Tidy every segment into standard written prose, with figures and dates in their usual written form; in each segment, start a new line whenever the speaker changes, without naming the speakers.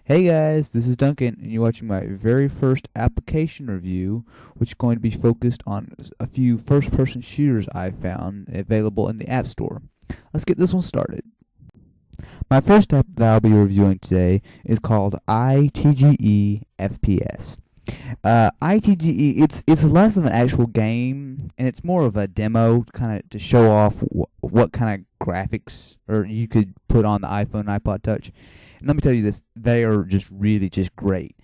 Hey guys, this is Duncan, and you're watching my very first application review, which is going to be focused on a few first person shooters I found available in the App Store. Let's get this one started. My first app that I'll be reviewing today is called ITGE FPS. ITGE, it's less of an actual game, and it's more of a demo, kind of to show off what kind of graphics or you could put on the iPhone and iPod Touch. And let me tell you this, they are just really just great.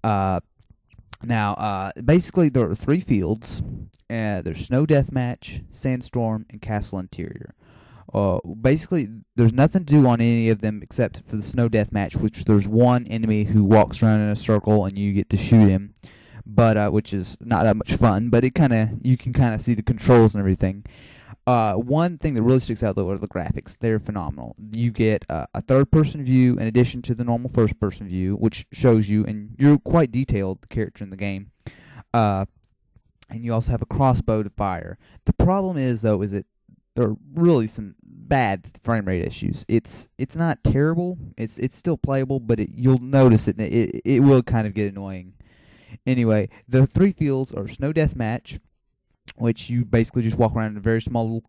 Uh, Basically, there are three fields. There's Snow Deathmatch, Sandstorm, and Castle Interior. Basically, there's nothing to do on any of them except for the Snow Deathmatch, which there's one enemy who walks around in a circle and you get to shoot him, but which is not that much fun. But you can kind of see the controls and everything. One thing that really sticks out though are the graphics. They're phenomenal. You get a third-person view in addition to the normal first-person view, which shows you, and you're quite detailed, the character in the game. Uh, and you also have a crossbow to fire. The problem is though, is that there are really some bad frame rate issues. It's not terrible. It's still playable, but you'll notice it. It will kind of get annoying. Anyway, the three fields are Snow Deathmatch, which you basically just walk around in a very small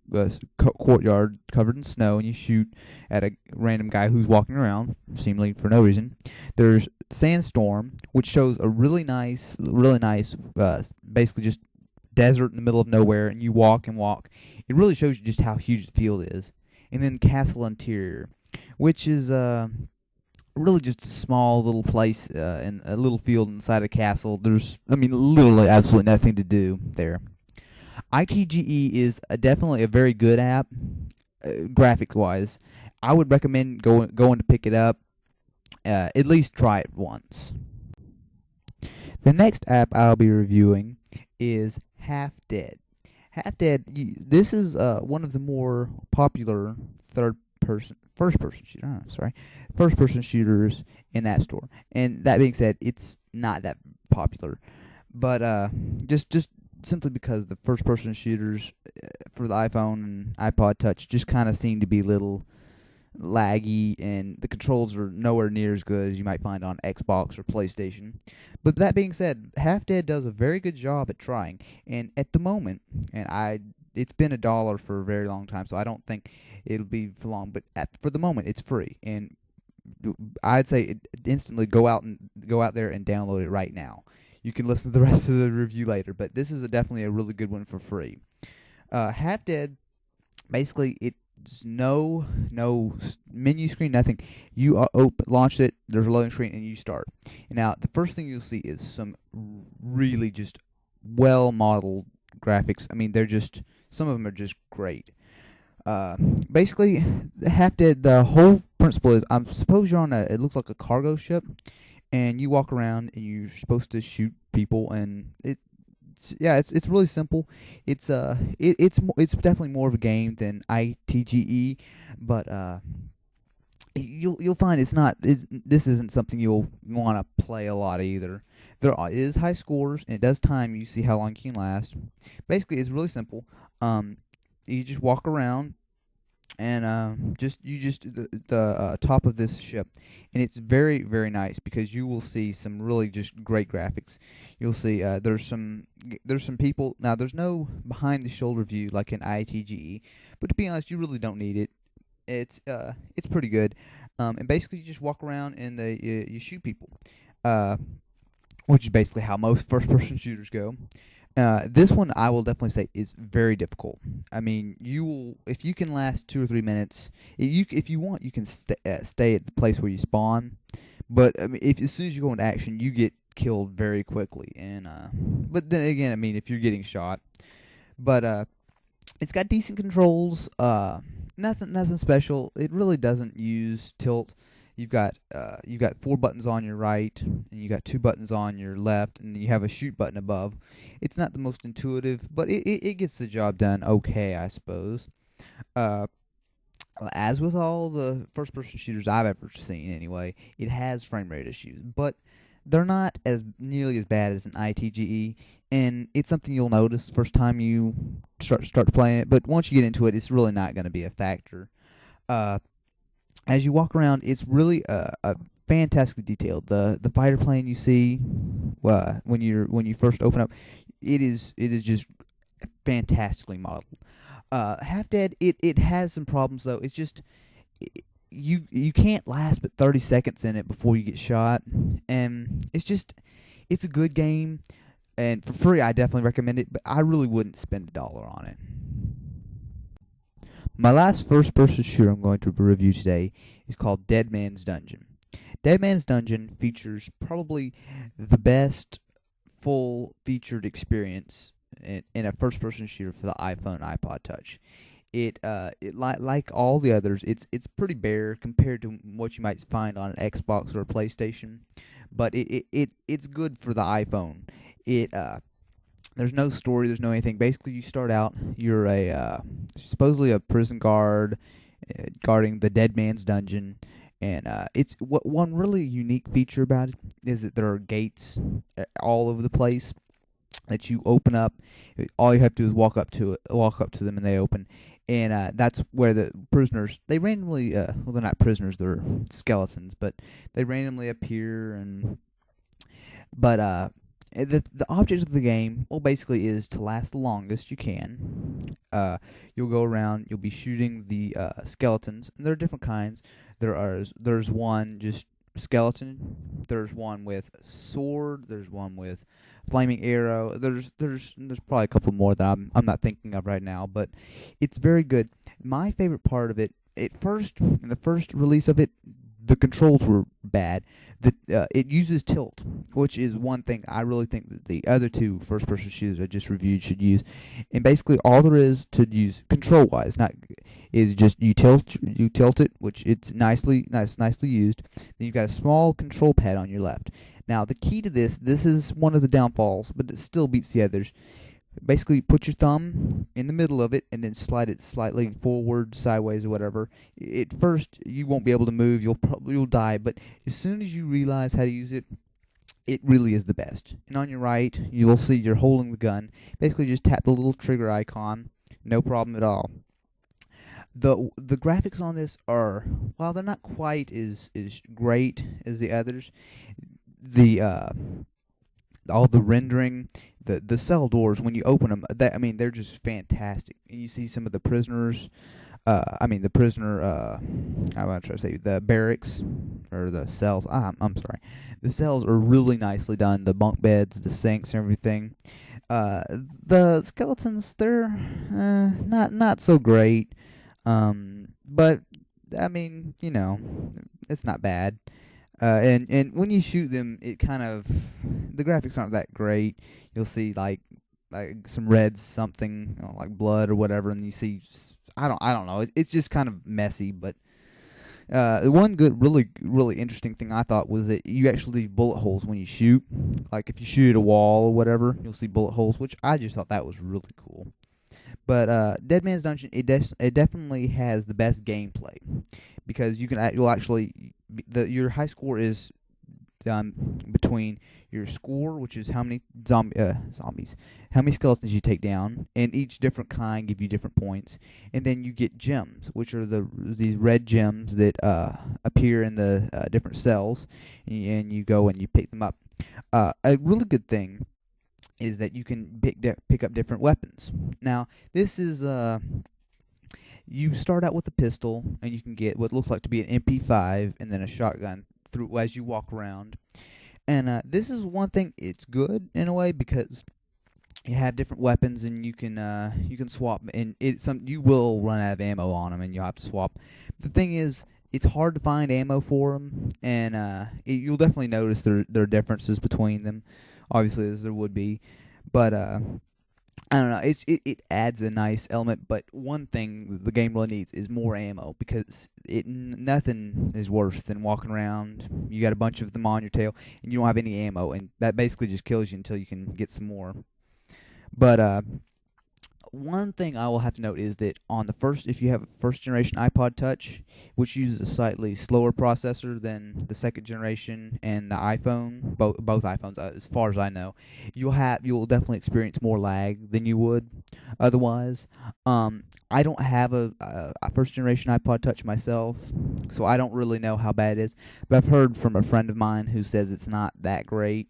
courtyard covered in snow, and you shoot at a random guy who's walking around, seemingly for no reason. There's Sandstorm, which shows a really nice, basically just desert in the middle of nowhere, and you walk and walk. It really shows you just how huge the field is. And then Castle Interior, which is really just a small little place in a little field inside a castle. Literally absolutely nothing to do there. ITGE is definitely a very good app, graphic wise. I would recommend going to pick it up. At least try it once. The next app I'll be reviewing is Half Dead. Half Dead. This is one of the more popular first person shooters in App Store. And that being said, it's not that popular, but just simply because the first person shooters for the iPhone and iPod Touch just kind of seem to be little laggy, and the controls are nowhere near as good as you might find on Xbox or PlayStation. But that being said, Half Dead does a very good job at trying, and at the moment, it's been $1 for a very long time, so I don't think it'll be for long. But for the moment, it's free, and I'd say instantly go out there and download it right now. You can listen to the rest of the review later, but this is definitely a really good one for free. Half Dead, basically, it's no menu screen, nothing. You launch it, there's a loading screen, and you start. Now, the first thing you'll see is some really just well-modeled graphics. I mean, some of them are just great. Basically, Half Dead, the whole principle is, I suppose you're on it looks like a cargo ship, and you walk around and you're supposed to shoot people, and it's really simple. It's definitely more of a game than ITGE, but you'll find this isn't something you'll want to play a lot either. There is high scores, and it does time you see how long you can last. Basically, it's really simple. You just walk around, and the top of this ship, and it's very very nice because you will see some really just great graphics. You'll see there's some people. Now there's no behind the shoulder view like in ITGE, but to be honest, you really don't need it. It's pretty good, and basically you just walk around and you shoot people, which is basically how most first person shooters go. This one I will definitely say is very difficult. I mean, if you can last 2 or 3 minutes, if you want, you can stay at the place where you spawn. But I mean, as soon as you go into action, you get killed very quickly. And but then again, I mean, if you're getting shot, but it's got decent controls. Nothing special. It really doesn't use tilt. You've got 4 buttons on your right, and you got 2 buttons on your left, and you have a shoot button above. It's not the most intuitive, but it gets the job done okay, I suppose. As with all the first-person shooters I've ever seen, anyway, it has frame rate issues, but they're not as nearly as bad as an ITGE, and it's something you'll notice the first time you start playing it. But once you get into it, it's really not going to be a factor. As you walk around, it's really a fantastically detailed. The fighter plane you see when you first open up, it is just fantastically modeled. Half Dead, it has some problems though. It's just you can't last but 30 seconds in it before you get shot, and it's a good game, and for free I definitely recommend it, but I really wouldn't spend $1 on it. My last first-person shooter I'm going to review today is called Dead Man's Dungeon. Dead Man's Dungeon features probably the best full-featured experience in a first-person shooter for the iPhone and iPod Touch. Like all the others, it's pretty bare compared to what you might find on an Xbox or a PlayStation, but it's good for the iPhone. There's no story, there's no anything. Basically, you start out, you're supposedly a prison guard guarding the Dead Man's Dungeon, and it's one really unique feature about it is that there are gates all over the place that you open up. All you have to do is walk up to them, and they open. And that's where the prisoners, they randomly, well, they're not prisoners, they're skeletons, but they randomly appear. But the object of the game, well, basically is to last the longest you can. You'll go around, you'll be shooting the skeletons, and there are different kinds. There's one just skeleton, there's one with sword, there's one with flaming arrow. There's probably a couple more that I'm not thinking of right now, but it's very good. My favorite part of it, in the first release of it, the controls were bad. It uses tilt, which is one thing I really think that the other two first-person shooters I just reviewed should use. And basically, all there is to use control-wise, is just you tilt it, which it's nicely used. Then you've got a small control pad on your left. Now, the key to this is one of the downfalls, but it still beats the others. Basically, put your thumb in the middle of it and then slide it slightly forward, sideways, or whatever. At first, you won't be able to move. You'll die. But as soon as you realize how to use it, it really is the best. And on your right, you'll see you're holding the gun. Basically, just tap the little trigger icon. No problem at all. The graphics on this are, while they're not quite as great as the others, all the rendering, the cell doors when you open them, they're just fantastic. And you see some of the prisoners, I'm trying to say the barracks or the cells. I'm sorry, the cells are really nicely done. The bunk beds, the sinks, and everything. The skeletons, they're not so great. But it's not bad. And when you shoot them, the graphics aren't that great. You'll see like some red something, like blood or whatever, and you see, I don't know. It's just kind of messy. But the one good, really interesting thing I thought was that you actually leave bullet holes when you shoot. Like if you shoot at a wall or whatever, you'll see bullet holes, which I just thought that was really cool. But Dead Man's Dungeon, it definitely has the best gameplay because your high score is done between your score, which is how many zombies, how many skeletons you take down, and each different kind give you different points, and then you get gems, which are these red gems that appear in the different cells, and you go and you pick them up. A really good thing is that you can pick up different weapons. Now, this is you start out with a pistol, and you can get what looks like to be an MP5 and then a shotgun through as you walk around. And this is one thing, it's good in a way because you have different weapons and you can swap, and you will run out of ammo on them and you'll have to swap. The thing is, it's hard to find ammo for them, and you'll definitely notice there are differences between them, obviously, as there would be. But I don't know, it adds a nice element, but one thing the game really needs is more ammo, because nothing is worse than walking around, you got a bunch of them on your tail, and you don't have any ammo, and that basically just kills you until you can get some more. But one thing I will have to note is that if you have a first generation iPod Touch, which uses a slightly slower processor than the second generation and the iPhone, both iPhones, as far as I know, you'll definitely experience more lag than you would otherwise. I don't have a first generation iPod Touch myself, so I don't really know how bad it is. But I've heard from a friend of mine who says it's not that great.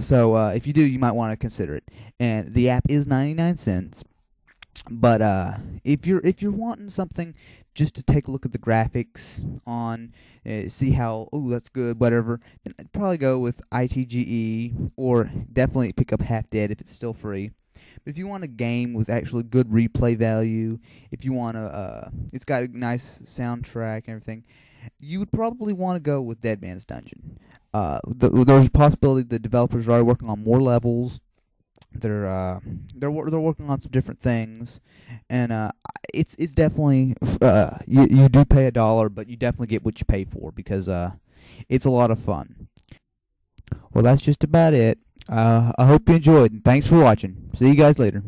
So if you do, you might want to consider it. And the app is 99 cents. But if you're wanting something just to take a look at the graphics on, see how, oh, that's good, whatever, then I'd probably go with ITGE, or definitely pick up Half Dead if it's still free. But if you want a game with actually good replay value, if you want it's got a nice soundtrack and everything, you would probably want to go with Dead Man's Dungeon. There's a possibility the developers are already working on more levels. They're working on some different things, and it's definitely you do pay $1, but you definitely get what you pay for, because it's a lot of fun. Well, that's just about it. I hope you enjoyed, and thanks for watching. See you guys later.